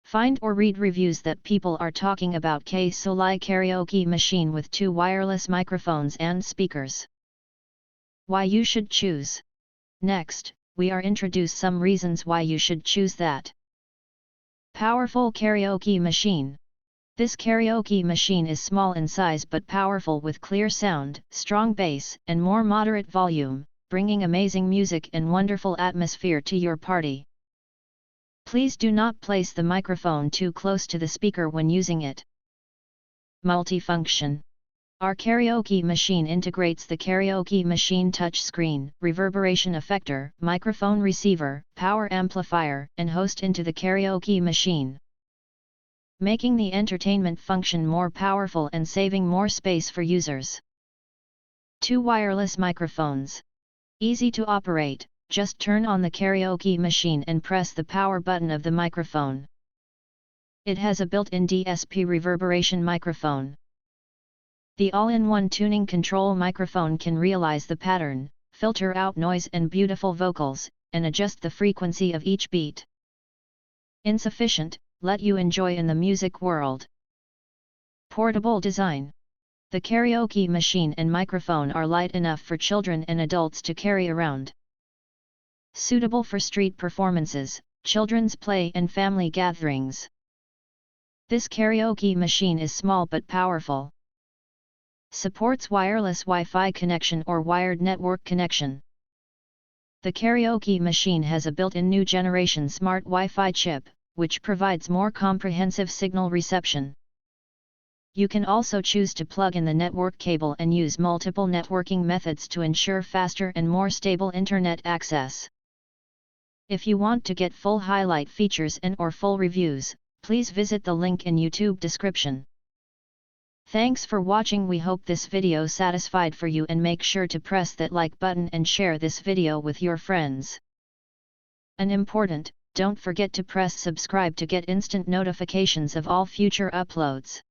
Find or read reviews that people are talking about KESULAI Karaoke machine with 2 wireless microphones and speakers. Why you should choose. Next, we are introduce some reasons why you should choose that. Powerful karaoke machine. This karaoke machine is small in size but powerful with clear sound, strong bass, and more moderate volume, bringing amazing music and wonderful atmosphere to your party. Please do not place the microphone too close to the speaker when using it. Multifunction. Our karaoke machine integrates the karaoke machine touchscreen, reverberation effector, microphone receiver, power amplifier, and host into the karaoke machine, making the entertainment function more powerful and saving more space for users. 2 wireless microphones. Easy to operate. Just turn on the karaoke machine and press the power button of the microphone. It has a built-in DSP reverberation microphone. The all-in-one tuning control microphone can realize the pattern, filter out noise and beautiful vocals, and adjust the frequency of each beat. Insufficient, let you enjoy in the music world. Portable design. The karaoke machine and microphone are light enough for children and adults to carry around. Suitable for street performances, children's play and family gatherings. This karaoke machine is small but powerful. Supports wireless Wi-Fi connection or wired network connection. The karaoke machine has a built-in new generation smart Wi-Fi chip, which provides more comprehensive signal reception. You can also choose to plug in the network cable and use multiple networking methods to ensure faster and more stable internet access. If you want to get full highlight features and or full reviews, please visit the link in YouTube description. Thanks for watching. We hope this video satisfied for you, and make sure to press that like button and share this video with your friends. And important, don't forget to press subscribe to get instant notifications of all future uploads.